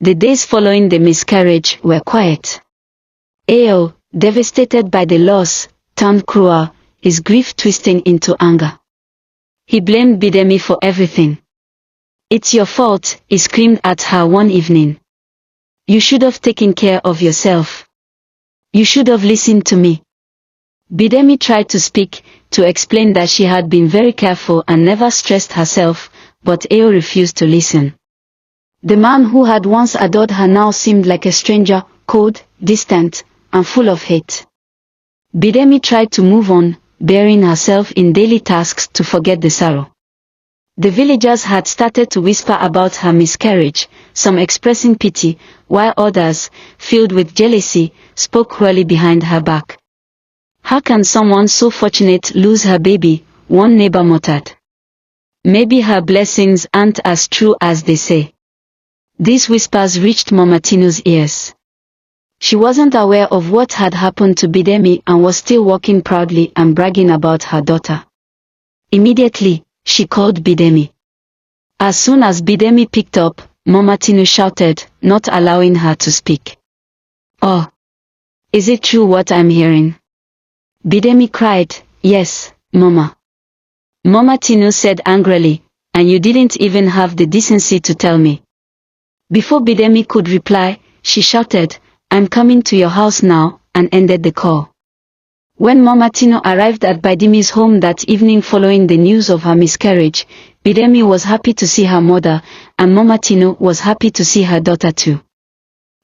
The days following the miscarriage were quiet. Ao, devastated by the loss, turned cruel, his grief twisting into anger. He blamed Bidemi for everything. "It's your fault," he screamed at her one evening. "You should have taken care of yourself. You should have listened to me." Bidemi tried to speak, to explain that she had been very careful and never stressed herself, but Ao refused to listen. The man who had once adored her now seemed like a stranger, cold, distant, and full of hate. Bidemi tried to move on, burying herself in daily tasks to forget the sorrow. The villagers had started to whisper about her miscarriage, some expressing pity, while others, filled with jealousy, spoke cruelly behind her back. "How can someone so fortunate lose her baby?" one neighbor muttered. "Maybe her blessings aren't as true as they say." These whispers reached Mama Tinu's ears. She wasn't aware of what had happened to Bidemi and was still walking proudly and bragging about her daughter. Immediately, she called Bidemi. As soon as Bidemi picked up, Mama Tinu shouted, not allowing her to speak. "Oh, is it true what I'm hearing?" Bidemi cried, "Yes, Mama." Mama Tinu said angrily, "And you didn't even have the decency to tell me." Before Bidemi could reply, she shouted, "I'm coming to your house now," and ended the call. When Mama Tinu arrived at Bidemi's home that evening following the news of her miscarriage, Bidemi was happy to see her mother, and Mama Tinu was happy to see her daughter too.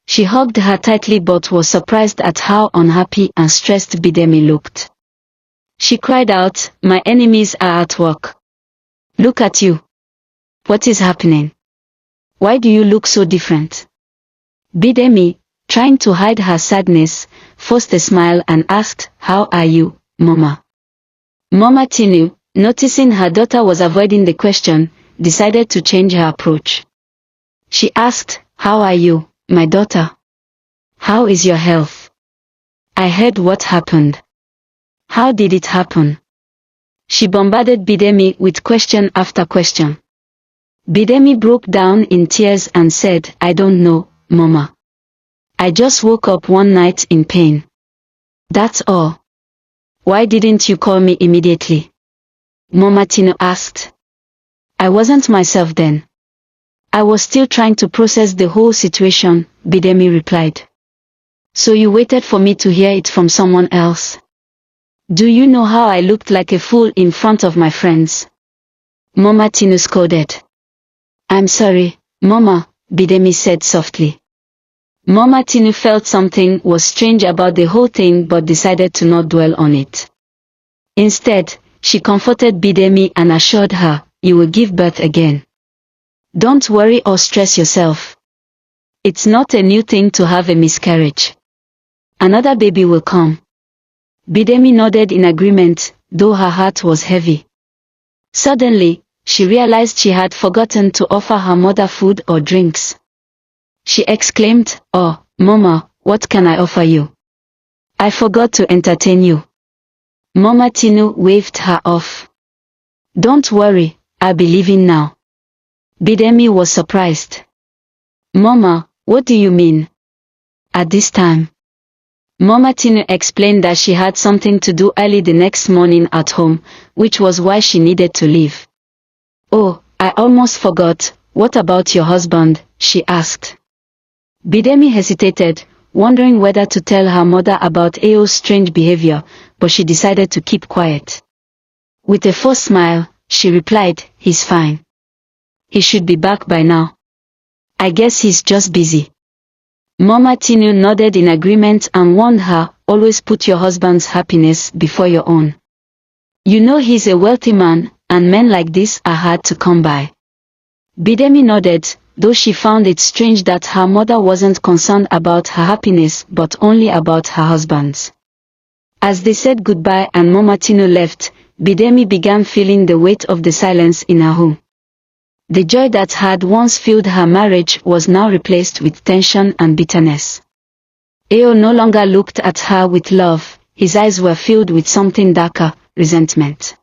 She hugged her tightly but was surprised at how unhappy and stressed Bidemi looked. She cried out, "My enemies are at work. Look at you. What is happening? Why do you look so different?" Bidemi, trying to hide her sadness, forced a smile and asked, "How are you, Mama?" Mama Tinu, noticing her daughter was avoiding the question, decided to change her approach. She asked, "How are you, my daughter? How is your health? I heard what happened. How did it happen?" She bombarded Bidemi with question after question. Bidemi broke down in tears and said, "I don't know, Mama. I just woke up one night in pain. That's all." "Why didn't you call me immediately?" Mama Tinu asked. "I wasn't myself then. I was still trying to process the whole situation," Bidemi replied. "So you waited for me to hear it from someone else? Do you know how I looked like a fool in front of my friends?" Mama Tinu scolded. "I'm sorry, Mama," Bidemi said softly. Mama Tinu felt something was strange about the whole thing but decided to not dwell on it. Instead, she comforted Bidemi and assured her, "You will give birth again. Don't worry or stress yourself. It's not a new thing to have a miscarriage. Another baby will come." Bidemi nodded in agreement, though her heart was heavy. Suddenly, she realized she had forgotten to offer her mother food or drinks. She exclaimed, "Oh, Mama, what can I offer you? I forgot to entertain you." Mama Tinu waved her off. "Don't worry, I'll be leaving now." Bidemi was surprised. "Mama, what do you mean? At this time?" Mama Tinu explained that she had something to do early the next morning at home, which was why she needed to leave. "Oh, I almost forgot, what about your husband?" she asked. Bidemi hesitated, wondering whether to tell her mother about Ao's strange behavior, but she decided to keep quiet. With a forced smile, she replied, "He's fine. He should be back by now. I guess he's just busy." Mama Tinu nodded in agreement and warned her, "Always put your husband's happiness before your own. You know he's a wealthy man, and men like this are hard to come by." Bidemi nodded, though she found it strange that her mother wasn't concerned about her happiness but only about her husband's. As they said goodbye and Mama Tinu left, Bidemi began feeling the weight of the silence in her home. The joy that had once filled her marriage was now replaced with tension and bitterness. Ao no longer looked at her with love, his eyes were filled with something darker, resentment.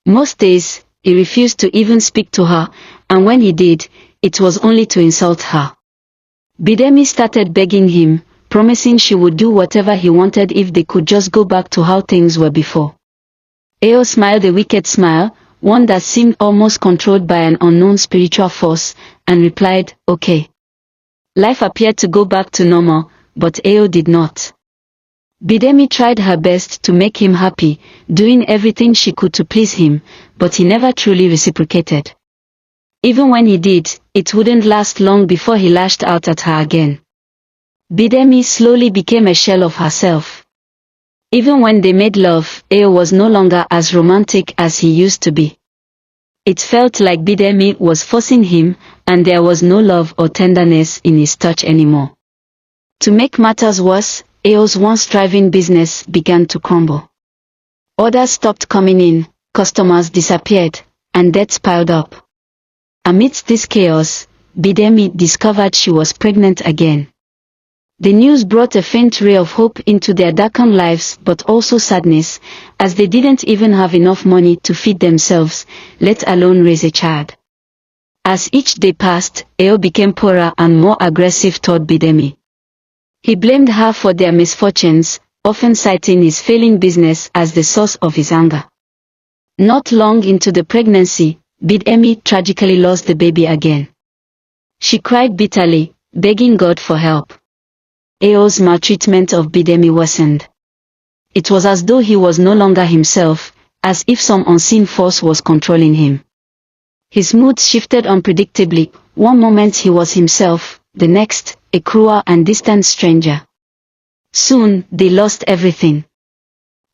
Most days, he refused to even speak to her, and when he did, it was only to insult her. Bidemi started begging him, promising she would do whatever he wanted if they could just go back to how things were before. Ao smiled a wicked smile, one that seemed almost controlled by an unknown spiritual force, and replied, "Okay." Life appeared to go back to normal, but Ao did not. Bidemi tried her best to make him happy, doing everything she could to please him, but he never truly reciprocated. Even when he did, it wouldn't last long before he lashed out at her again. Bidemi slowly became a shell of herself. Even when they made love, Ao was no longer as romantic as he used to be. It felt like Bidemi was forcing him, and there was no love or tenderness in his touch anymore. To make matters worse, Ao's once thriving business began to crumble. Orders stopped coming in, customers disappeared, and debts piled up. Amidst this chaos, Bidemi discovered she was pregnant again. The news brought a faint ray of hope into their darkened lives, but also sadness, as they didn't even have enough money to feed themselves, let alone raise a child. As each day passed, Ao became poorer and more aggressive toward Bidemi. He blamed her for their misfortunes, often citing his failing business as the source of his anger. Not long into the pregnancy, Bidemi tragically lost the baby again. She cried bitterly, begging God for help. Ao's maltreatment of Bidemi worsened. It was as though he was no longer himself, as if some unseen force was controlling him. His mood shifted unpredictably. One moment he was himself, the next, a cruel and distant stranger. Soon, they lost everything.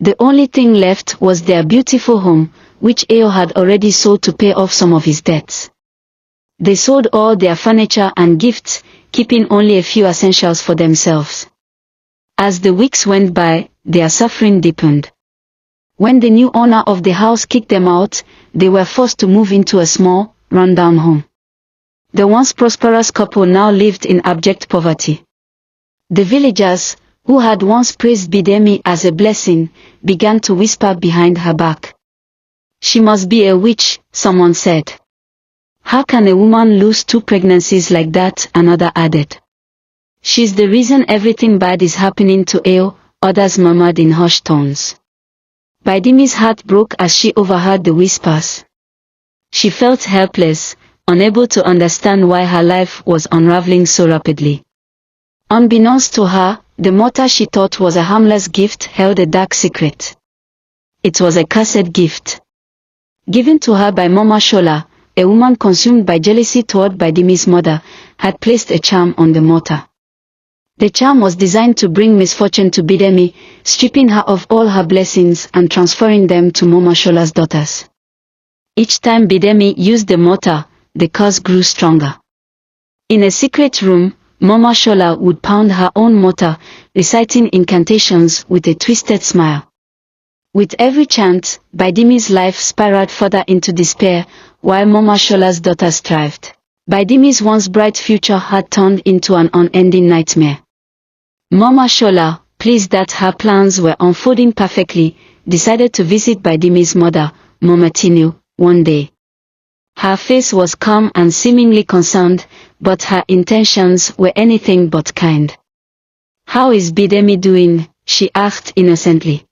The only thing left was their beautiful home, which Ao had already sold to pay off some of his debts. They sold all their furniture and gifts, keeping only a few essentials for themselves. As the weeks went by, their suffering deepened. When the new owner of the house kicked them out, they were forced to move into a small, run-down home. The once prosperous couple now lived in abject poverty. The villagers, who had once praised Bidemi as a blessing, began to whisper behind her back. "She must be a witch," someone said. "How can a woman lose 2 pregnancies like that?" another added. "She's the reason everything bad is happening to Ao," others murmured in hushed tones. Bidemi's heart broke as she overheard the whispers. She felt helpless, unable to understand why her life was unraveling so rapidly. Unbeknownst to her, the mortar she thought was a harmless gift held a dark secret. It was a cursed gift. Given to her by Mama Shola, a woman consumed by jealousy toward Bidemi's mother, had placed a charm on the mortar. The charm was designed to bring misfortune to Bidemi, stripping her of all her blessings and transferring them to Mama Shola's daughters. Each time Bidemi used the mortar, the curse grew stronger. In a secret room, Mama Shola would pound her own mortar, reciting incantations with a twisted smile. With every chant, Bidemi's life spiraled further into despair, while Mama Shola's daughters thrived. Bidemi's once bright future had turned into an unending nightmare. Mama Shola, pleased that her plans were unfolding perfectly, decided to visit Bidemi's mother, Mama Tinu, one day. Her face was calm and seemingly concerned, but her intentions were anything but kind. "How is Bidemi doing?" she asked innocently.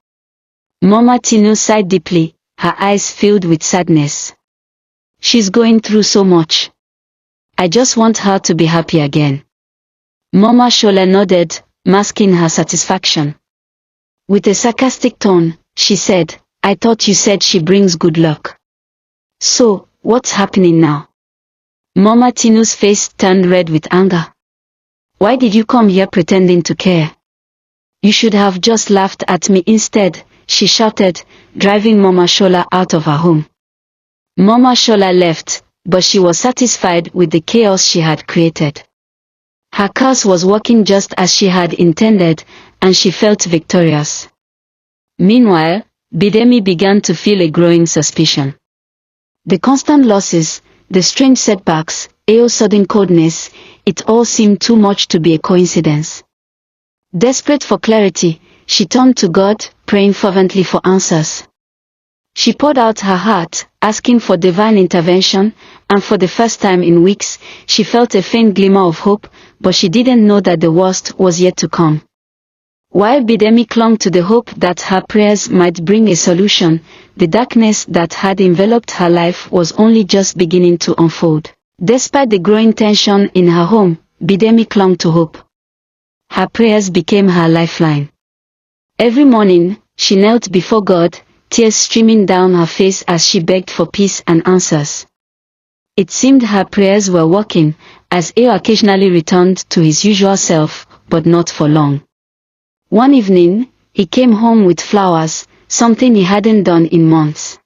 Mama Tinu sighed deeply, her eyes filled with sadness. "She's going through so much. I just want her to be happy again." Mama Shola nodded, masking her satisfaction. With a sarcastic tone, she said, "I thought you said she brings good luck. So, what's happening now?" Mama Tinu's face turned red with anger. "Why did you come here pretending to care? You should have just laughed at me instead," she shouted, driving Mama Shola out of her home. Mama Shola left, but she was satisfied with the chaos she had created. Her curse was working just as she had intended, and she felt victorious. Meanwhile, Bidemi began to feel a growing suspicion. The constant losses, the strange setbacks, Ao's sudden coldness, it all seemed too much to be a coincidence. Desperate for clarity, she turned to God, praying fervently for answers. She poured out her heart, asking for divine intervention, and for the first time in weeks, she felt a faint glimmer of hope, but she didn't know that the worst was yet to come. While Bidemi clung to the hope that her prayers might bring a solution, the darkness that had enveloped her life was only just beginning to unfold. Despite the growing tension in her home, Bidemi clung to hope. Her prayers became her lifeline. Every morning, she knelt before God, tears streaming down her face as she begged for peace and answers. It seemed her prayers were working, as Eo occasionally returned to his usual self, but not for long. One evening, he came home with flowers, something he hadn't done in months.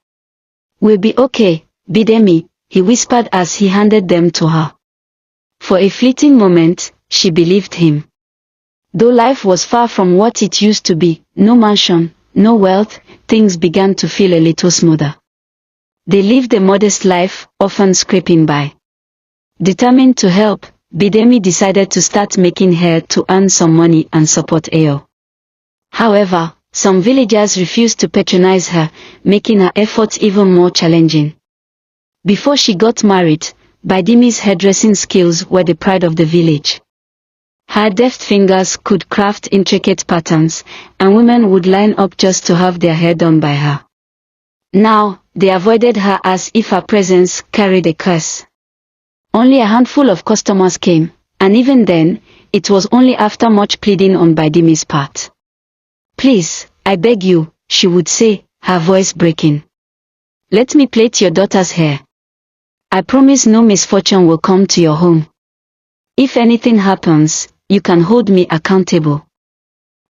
"We'll be okay, Bidemi," he whispered as he handed them to her. For a fleeting moment, she believed him. Though life was far from what it used to be, no mansion, no wealth, things began to feel a little smoother. They lived a modest life, often scraping by. Determined to help, Bidemi decided to start making hair to earn some money and support Eo. However, some villagers refused to patronize her, making her efforts even more challenging. Before she got married, Bidemi's hairdressing skills were the pride of the village. Her deft fingers could craft intricate patterns, and women would line up just to have their hair done by her. Now, they avoided her as if her presence carried a curse. Only a handful of customers came, and even then, it was only after much pleading on Bidemi's part. "Please, I beg you," she would say, her voice breaking. "Let me plait your daughter's hair. I promise no misfortune will come to your home. If anything happens, you can hold me accountable."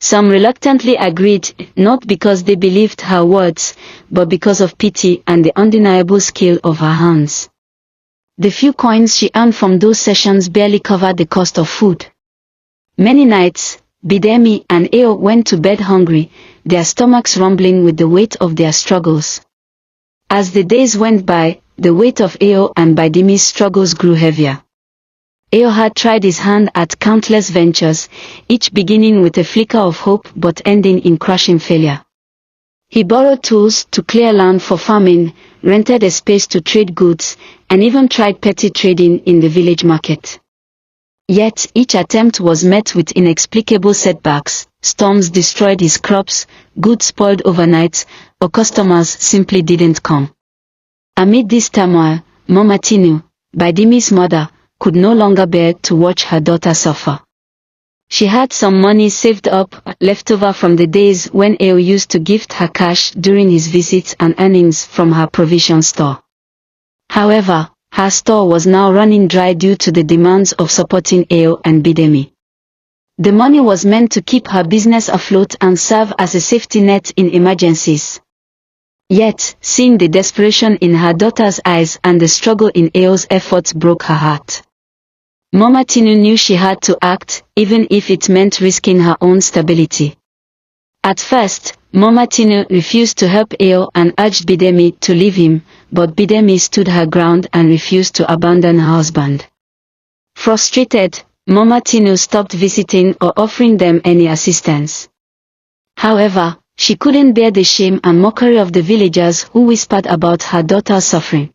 Some reluctantly agreed, not because they believed her words, but because of pity and the undeniable skill of her hands. The few coins she earned from those sessions barely covered the cost of food. Many nights, Bidemi and Eo went to bed hungry, their stomachs rumbling with the weight of their struggles. As the days went by, the weight of Eo and Bidemi's struggles grew heavier. Eo had tried his hand at countless ventures, each beginning with a flicker of hope but ending in crushing failure. He borrowed tools to clear land for farming, rented a space to trade goods, and even tried petty trading in the village market. Yet each attempt was met with inexplicable setbacks. Storms destroyed his crops, goods spoiled overnight, or customers simply didn't come. Amid this turmoil, Momatinu, Bidemi's mother, could no longer bear to watch her daughter suffer. She had some money saved up, left over from the days when Eo used to gift her cash during his visits and earnings from her provision store. However, her store was now running dry due to the demands of supporting Eo and Bidemi. The money was meant to keep her business afloat and serve as a safety net in emergencies. Yet, seeing the desperation in her daughter's eyes and the struggle in Eo's efforts broke her heart. Momatinu knew she had to act, even if it meant risking her own stability. At first, Momatinu refused to help Eo and urged Bidemi to leave him, but Bidemi stood her ground and refused to abandon her husband. Frustrated, Momatinu stopped visiting or offering them any assistance. However, she couldn't bear the shame and mockery of the villagers who whispered about her daughter's suffering.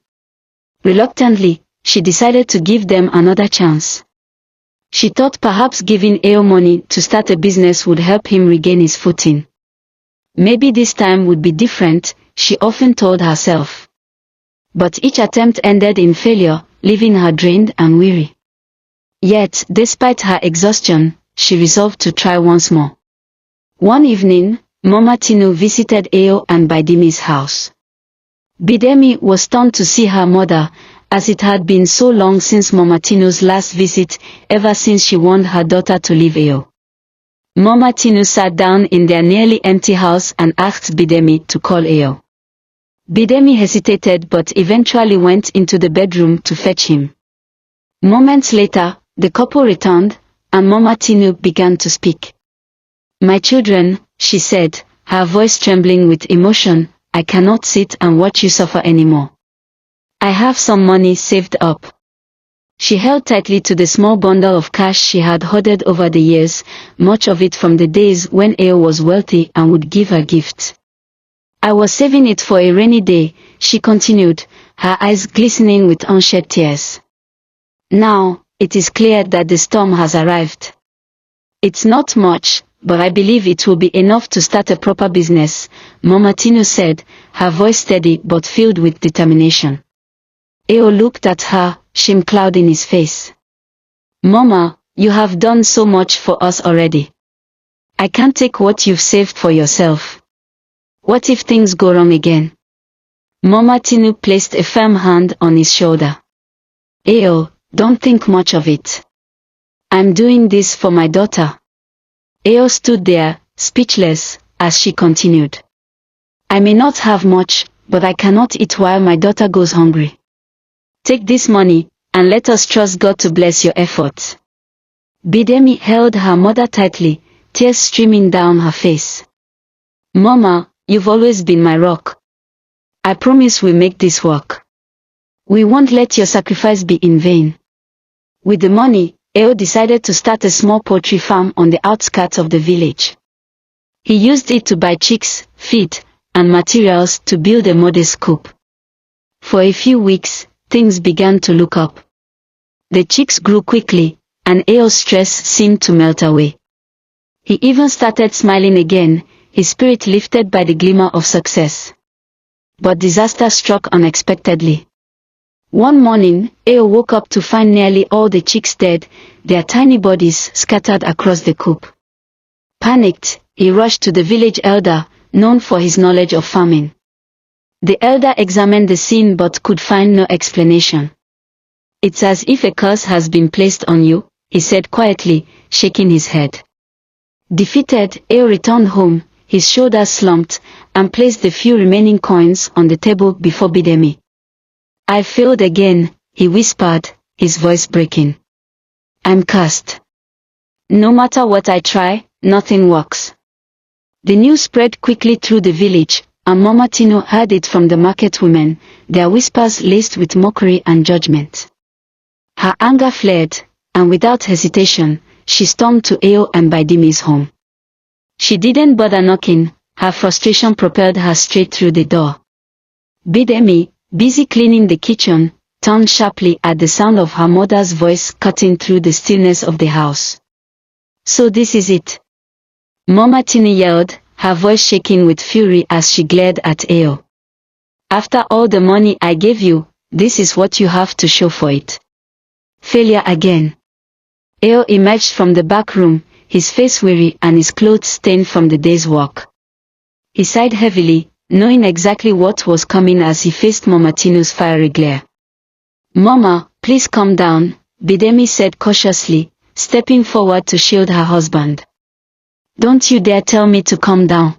Reluctantly, she decided to give them another chance. She thought perhaps giving Eo money to start a business would help him regain his footing. Maybe this time would be different, she often told herself. But each attempt ended in failure, leaving her drained and weary. Yet, despite her exhaustion, she resolved to try once more. One evening, Momatinu visited Eo and Bidemi's house. Bidemi was stunned to see her mother, as it had been so long since Momatinu's last visit, ever since she warned her daughter to leave Eo. Momatinu sat down in their nearly empty house and asked Bidemi to call Eo. Bidemi hesitated but eventually went into the bedroom to fetch him. Moments later, the couple returned, and Momatinu began to speak. "My children," she said, her voice trembling with emotion, "I cannot sit and watch you suffer anymore. I have some money saved up." She held tightly to the small bundle of cash she had hoarded over the years, much of it from the days when Eo was wealthy and would give her gifts. "I was saving it for a rainy day," she continued, her eyes glistening with unshed tears. "Now, It is clear that the storm has arrived. It's not much, but I believe it will be enough to start a proper business, Mama Tinu said, her voice steady but filled with determination. Eo looked at her, shame clouding his face. Mama, you have done so much for us already. I can't take what you've saved for yourself. What if things go wrong again? Mama Tinu placed a firm hand on his shoulder. Eo, don't think much of it. I'm doing this for my daughter. Eo stood there, speechless, as she continued. I may not have much, but I cannot eat while my daughter goes hungry. Take this money, and let us trust God to bless your efforts. Bidemi held her mother tightly, tears streaming down her face. Mama, you've always been my rock. I promise we'll make this work. We won't let your sacrifice be in vain. With the money, Eo decided to start a small poultry farm on the outskirts of the village. He used it to buy chicks, feed, and materials to build a modest coop. For a few weeks, things began to look up. The chicks grew quickly, and Eo's stress seemed to melt away. He even started smiling again, his spirit lifted by the glimmer of success. But disaster struck unexpectedly. One morning, Eo woke up to find nearly all the chicks dead, their tiny bodies scattered across the coop. Panicked, he rushed to the village elder, known for his knowledge of farming. The elder examined the scene but could find no explanation. It's as if a curse has been placed on you, he said quietly, shaking his head. Defeated, Eo returned home, his shoulders slumped, and placed the few remaining coins on the table before Bidemi. I failed again, he whispered, his voice breaking. I'm cursed. No matter what I try, nothing works. The news spread quickly through the village, and Mama Tinu heard it from the market women, their whispers laced with mockery and judgment. Her anger flared, and without hesitation, she stormed to Eo and Bidemi's home. She didn't bother knocking, her frustration propelled her straight through the door. Bidemi, busy cleaning the kitchen, turned sharply at the sound of her mother's voice cutting through the stillness of the house. So this is it. Mama Tinu yelled, her voice shaking with fury as she glared at Eo. After all the money I gave you, this is what you have to show for it. Failure again. Eo emerged from the back room, his face weary and his clothes stained from the day's work. He sighed heavily, knowing exactly what was coming as he faced Mama Tinu's fiery glare. Mama, please calm down, Bidemi said cautiously, stepping forward to shield her husband. Don't you dare tell me to calm down.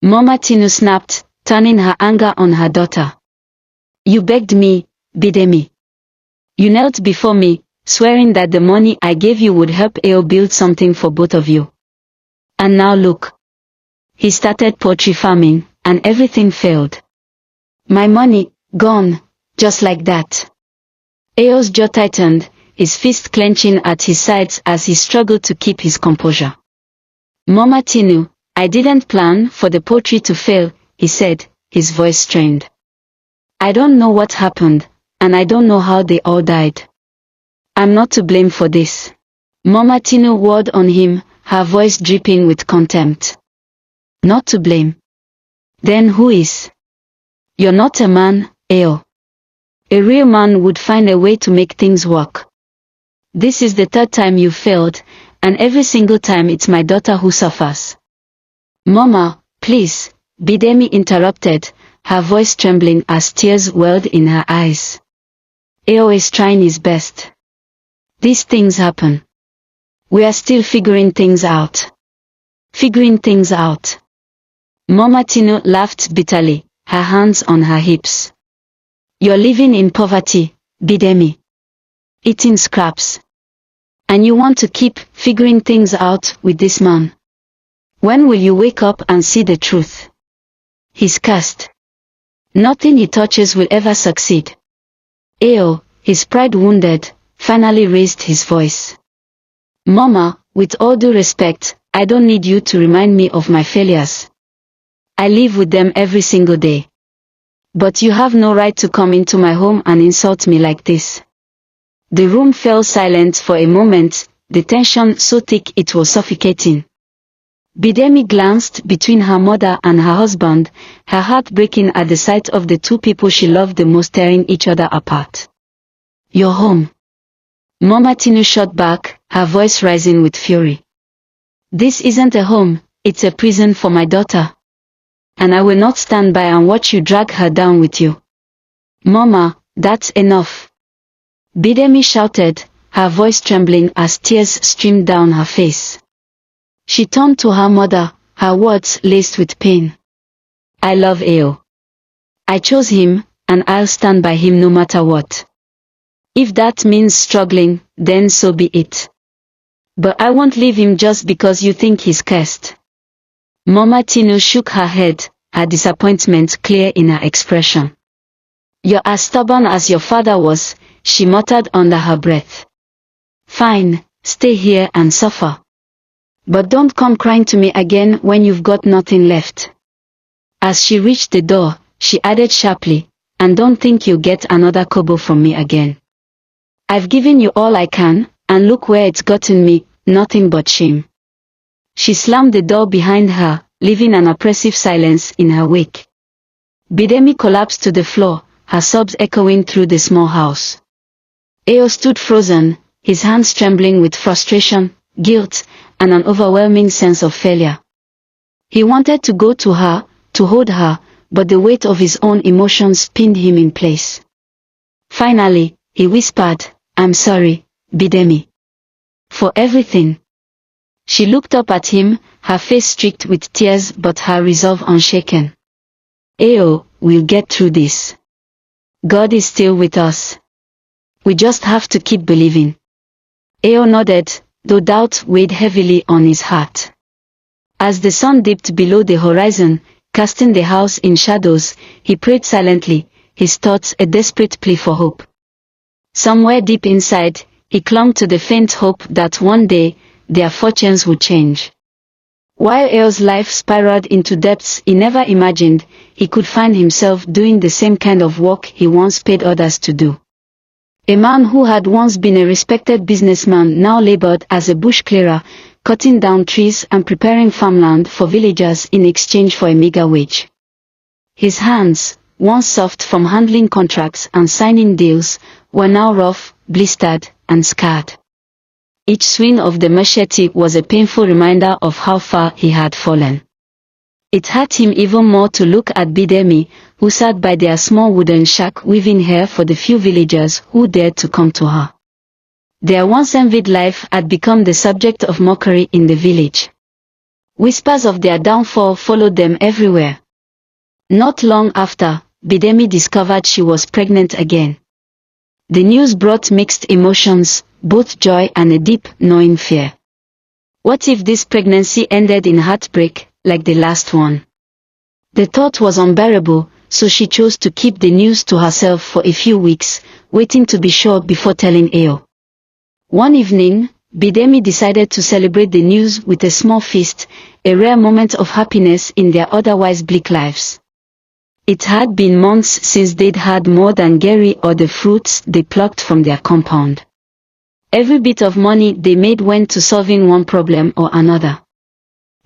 Mama Tinu snapped, turning her anger on her daughter. You begged me, Bidemi. You knelt before me, swearing that the money I gave you would help Eo build something for both of you. And now look. He started poultry farming, and everything failed. My money, gone, just like that. Eo's jaw tightened, his fist clenching at his sides as he struggled to keep his composure. Mama Tinu, I didn't plan for the poultry to fail, he said, his voice strained. I don't know what happened, and I don't know how they all died. I'm not to blame for this. Mama Tinu whirled on him, her voice dripping with contempt. Not to blame. Then who is? You're not a man, Eo. A real man would find a way to make things work. This is the third time you failed, and every single time it's my daughter who suffers. Mama, please, Bidemi interrupted, her voice trembling as tears welled in her eyes. Eo is trying his best. These things happen. We are still figuring things out. Figuring things out. Mama Tinu laughed bitterly, her hands on her hips. You're living in poverty, Bidemi. Eating scraps. And you want to keep figuring things out with this man. When will you wake up and see the truth? He's cursed. Nothing he touches will ever succeed. Eo, his pride wounded, finally raised his voice. Mama, with all due respect, I don't need you to remind me of my failures. I live with them every single day. But you have no right to come into my home and insult me like this. The room fell silent for a moment, the tension so thick it was suffocating. Bidemi glanced between her mother and her husband, her heart breaking at the sight of the two people she loved the most tearing each other apart. "You're home." Mama Tinu shot back, her voice rising with fury. "This isn't a home, it's a prison for my daughter. And I will not stand by and watch you drag her down with you." "Mama, that's enough," Bidemi shouted, her voice trembling as tears streamed down her face. She turned to her mother, her words laced with pain. "I love Ao. I chose him, and I'll stand by him no matter what. If that means struggling, then so be it. But I won't leave him just because you think he's cursed." Mama Tinu shook her head, her disappointment clear in her expression. "You're as stubborn as your father was," she muttered under her breath. "Fine, stay here and suffer. But don't come crying to me again when you've got nothing left." As she reached the door, she added sharply, "And don't think you'll get another kobo from me again. I've given you all I can, and look where it's gotten me, nothing but shame." She slammed the door behind her, leaving an oppressive silence in her wake. Bidemi collapsed to the floor, her sobs echoing through the small house. Ao stood frozen, his hands trembling with frustration, guilt, and an overwhelming sense of failure. He wanted to go to her, to hold her, but the weight of his own emotions pinned him in place. Finally, he whispered, "I'm sorry, Bidemi. For everything." She looked up at him, her face streaked with tears but her resolve unshaken. "Ao, we'll get through this. God is still with us. We just have to keep believing." Ao nodded, though doubt weighed heavily on his heart. As the sun dipped below the horizon, casting the house in shadows, he prayed silently, his thoughts a desperate plea for hope. Somewhere deep inside, he clung to the faint hope that one day, their fortunes would change. While Ao's life spiraled into depths he never imagined, he could find himself doing the same kind of work he once paid others to do. A man who had once been a respected businessman now labored as a bush clearer, cutting down trees and preparing farmland for villagers in exchange for a meager wage. His hands, once soft from handling contracts and signing deals, were now rough, blistered, and scarred. Each swing of the machete was a painful reminder of how far he had fallen. It hurt him even more to look at Bidemi, who sat by their small wooden shack weaving hair for the few villagers who dared to come to her. Their once envied life had become the subject of mockery in the village. Whispers of their downfall followed them everywhere. Not long after, Bidemi discovered she was pregnant again. The news brought mixed emotions, both joy and a deep, gnawing fear. What if this pregnancy ended in heartbreak, like the last one? The thought was unbearable, so she chose to keep the news to herself for a few weeks, waiting to be sure before telling Ao. One evening, Bidemi decided to celebrate the news with a small feast, a rare moment of happiness in their otherwise bleak lives. It had been months since they'd had more than Gary or the fruits they plucked from their compound. Every bit of money they made went to solving one problem or another.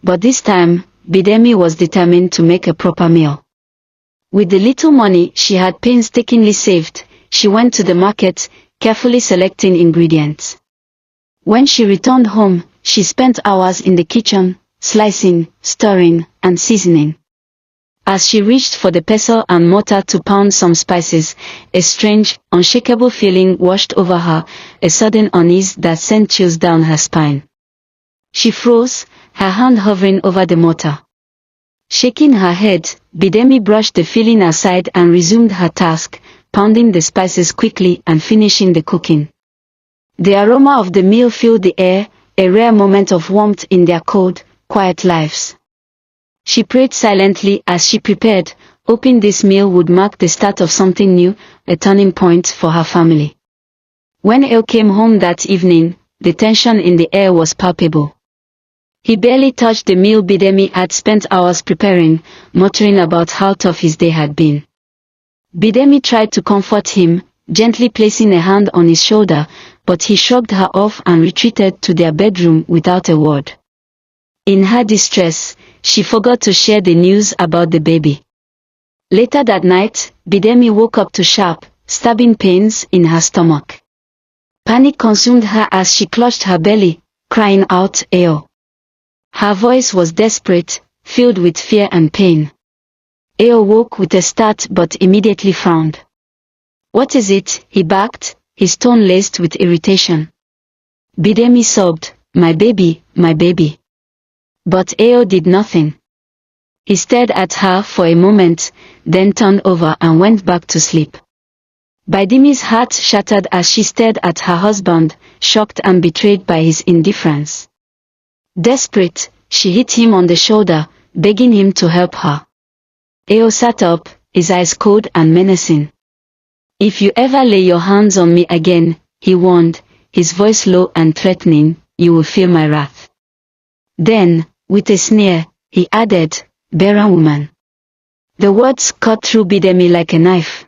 But this time, Bidemi was determined to make a proper meal. With the little money she had painstakingly saved, she went to the market, carefully selecting ingredients. When she returned home, she spent hours in the kitchen, slicing, stirring, and seasoning. As she reached for the pestle and mortar to pound some spices, a strange, unshakable feeling washed over her, a sudden unease that sent chills down her spine. She froze, her hand hovering over the mortar. Shaking her head, Bidemi brushed the feeling aside and resumed her task, pounding the spices quickly and finishing the cooking. The aroma of the meal filled the air, a rare moment of warmth in their cold, quiet lives. She prayed silently as she prepared, hoping this meal would mark the start of something new, a turning point for her family. When Ao came home that evening, the tension in the air was palpable. He barely touched the meal Bidemi had spent hours preparing, muttering about how tough his day had been. Bidemi tried to comfort him, gently placing a hand on his shoulder, but he shrugged her off and retreated to their bedroom without a word. In her distress, she forgot to share the news about the baby. Later that night, Bidemi woke up to sharp, stabbing pains in her stomach. Panic consumed her as she clutched her belly, crying out, "Eo." Her voice was desperate, filled with fear and pain. Eo woke with a start but immediately frowned. "What is it?" he barked, his tone laced with irritation. Bidemi sobbed, my baby." But Eo did nothing. He stared at her for a moment, then turned over and went back to sleep. Bidemi's heart shattered as she stared at her husband, shocked and betrayed by his indifference. Desperate, she hit him on the shoulder, begging him to help her. Eo sat up, his eyes cold and menacing. "If you ever lay your hands on me again," he warned, his voice low and threatening, "you will feel my wrath." Then, with a sneer, he added, "Barren woman." The words cut through Bidemi like a knife.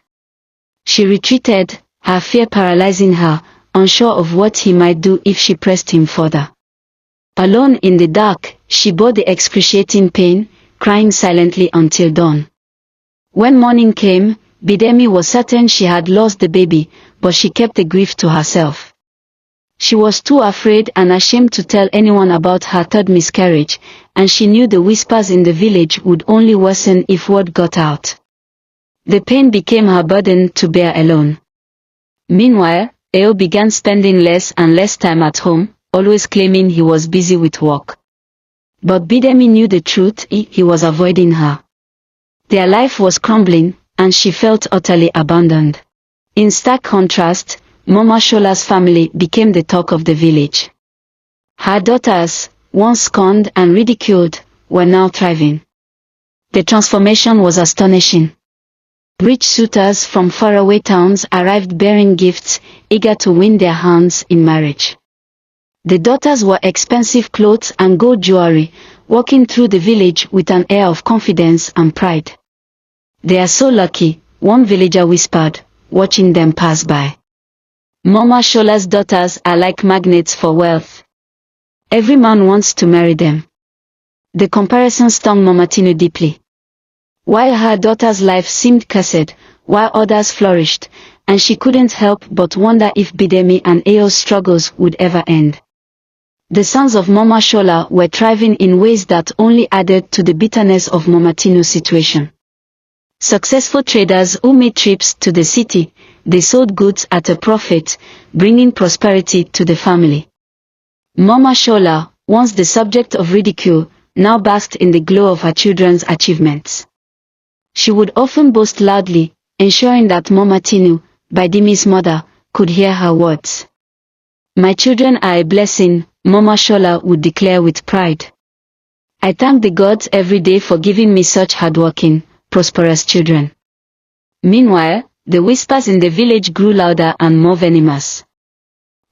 She retreated, her fear paralyzing her, unsure of what he might do if she pressed him further. Alone in the dark, she bore the excruciating pain, crying silently until dawn. When morning came, Bidemi was certain she had lost the baby, but she kept the grief to herself. She was too afraid and ashamed to tell anyone about her third miscarriage, and she knew the whispers in the village would only worsen if word got out. The pain became her burden to bear alone. Meanwhile, Eo began spending less and less time at home, always claiming he was busy with work. But Bidemi knew the truth, he was avoiding her. Their life was crumbling, and she felt utterly abandoned. In stark contrast, Mama Shola's family became the talk of the village. Her daughters, once scorned and ridiculed, were now thriving. The transformation was astonishing. Rich suitors from faraway towns arrived bearing gifts, eager to win their hands in marriage. The daughters wore expensive clothes and gold jewelry, walking through the village with an air of confidence and pride. "They are so lucky," one villager whispered, watching them pass by. "Mama Shola's daughters are like magnets for wealth. Every man wants to marry them." The comparison stung Mama Tinu deeply. While her daughter's life seemed cursed, while others flourished, and she couldn't help but wonder if Bidemi and Eo's struggles would ever end. The sons of Mama Shola were thriving in ways that only added to the bitterness of Mama Tinu's situation. Successful traders who made trips to the city, they sold goods at a profit, bringing prosperity to the family. Mama Shola, once the subject of ridicule, now basked in the glow of her children's achievements. She would often boast loudly, ensuring that Mama Tinu, Bidemi's mother, could hear her words. "My children are a blessing," Mama Shola would declare with pride. "I thank the gods every day for giving me such hardworking, prosperous children." Meanwhile, the whispers in the village grew louder and more venomous.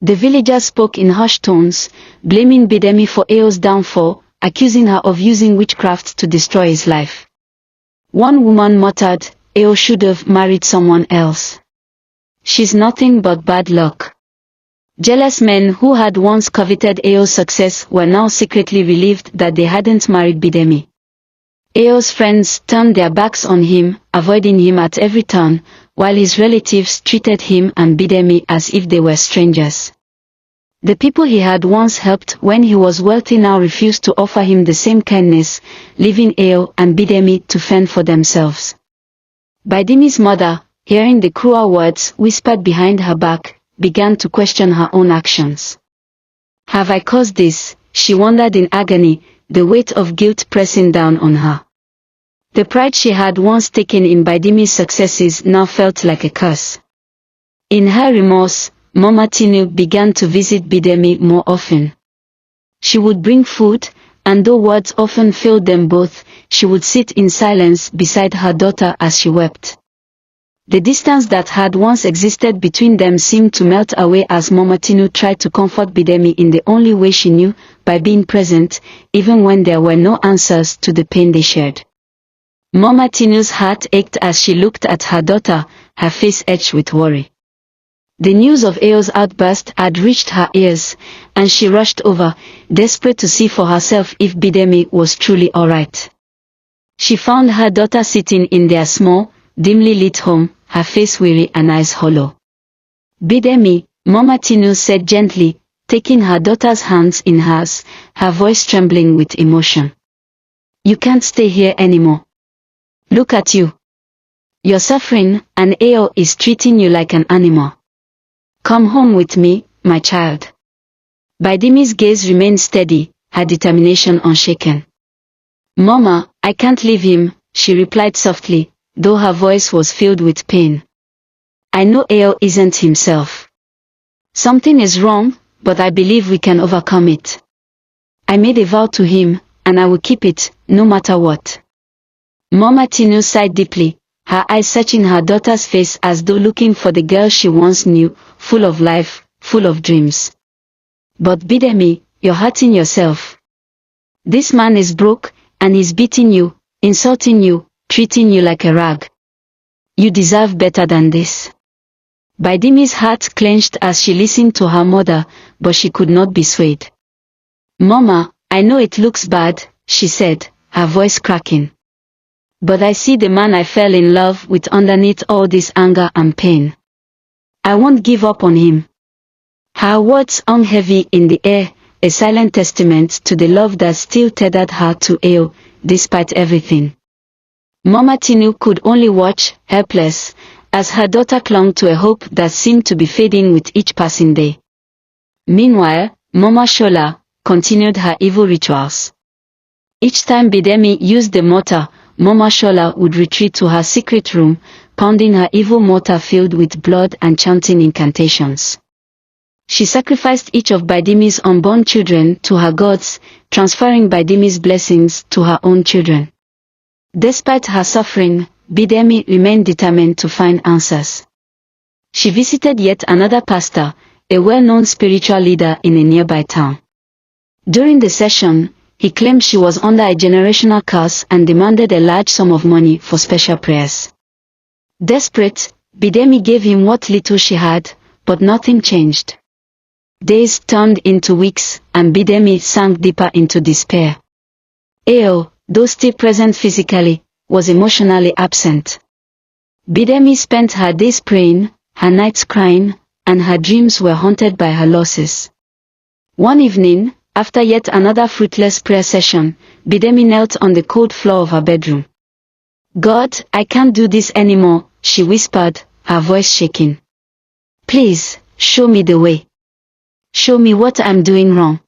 The villagers spoke in hushed tones, blaming Bidemi for Eo's downfall, accusing her of using witchcraft to destroy his life. One woman muttered, "Eo should have married someone else. She's nothing but bad luck." Jealous men who had once coveted Eo's success were now secretly relieved that they hadn't married Bidemi. Eo's friends turned their backs on him, avoiding him at every turn, while his relatives treated him and Bidemi as if they were strangers. The people he had once helped when he was wealthy now refused to offer him the same kindness, leaving Eo and Bidemi to fend for themselves. Bidemi's mother, hearing the cruel words whispered behind her back, began to question her own actions. "Have I caused this?" she wondered in agony, the weight of guilt pressing down on her. The pride she had once taken in Bidemi's successes now felt like a curse. In her remorse, Mama Tinu began to visit Bidemi more often. She would bring food, and though words often failed them both, she would sit in silence beside her daughter as she wept. The distance that had once existed between them seemed to melt away as Mama Tinu tried to comfort Bidemi in the only way she knew, by being present, even when there were no answers to the pain they shared. Mama Tinu's heart ached as she looked at her daughter, her face etched with worry. The news of Eo's outburst had reached her ears, and she rushed over, desperate to see for herself if Bidemi was truly alright. She found her daughter sitting in their small, dimly lit home, her face weary and eyes hollow. "Bidemi," Mama Tinu said gently, taking her daughter's hands in hers, her voice trembling with emotion. "You can't stay here anymore. Look at you. You're suffering, and Eo is treating you like an animal. Come home with me, my child." Bidemi's gaze remained steady, her determination unshaken. "Mama, I can't leave him," she replied softly, though her voice was filled with pain. "I know Eo isn't himself. Something is wrong, but I believe we can overcome it. I made a vow to him, and I will keep it, no matter what." Mama Tinu sighed deeply, her eyes searching her daughter's face as though looking for the girl she once knew, full of life, full of dreams. "But Bidemi, you're hurting yourself. This man is broke, and he's beating you, insulting you, treating you like a rag. You deserve better than this." Bidemi's heart clenched as she listened to her mother, but she could not be swayed. "Mama, I know it looks bad," she said, her voice cracking. "But I see the man I fell in love with underneath all this anger and pain. I won't give up on him." Her words hung heavy in the air, a silent testament to the love that still tethered her to Eo, despite everything. Mama Tinu could only watch, helpless, as her daughter clung to a hope that seemed to be fading with each passing day. Meanwhile, Mama Shola continued her evil rituals. Each time Bidemi used the mortar, Mama Shola would retreat to her secret room, pounding her evil mortar filled with blood and chanting incantations. She sacrificed each of Bidemi's unborn children to her gods, transferring Bidemi's blessings to her own children. Despite her suffering, Bidemi remained determined to find answers. She visited yet another pastor, a well-known spiritual leader in a nearby town. During the session, he claimed she was under a generational curse and demanded a large sum of money for special prayers. Desperate, Bidemi gave him what little she had, but nothing changed. Days turned into weeks, and Bidemi sank deeper into despair. Eo, though still present physically, was emotionally absent. Bidemi spent her days praying, her nights crying, and her dreams were haunted by her losses. One evening, after yet another fruitless prayer session, Bidemi knelt on the cold floor of her bedroom. "God, I can't do this anymore," she whispered, her voice shaking. "Please, show me the way. Show me what I'm doing wrong."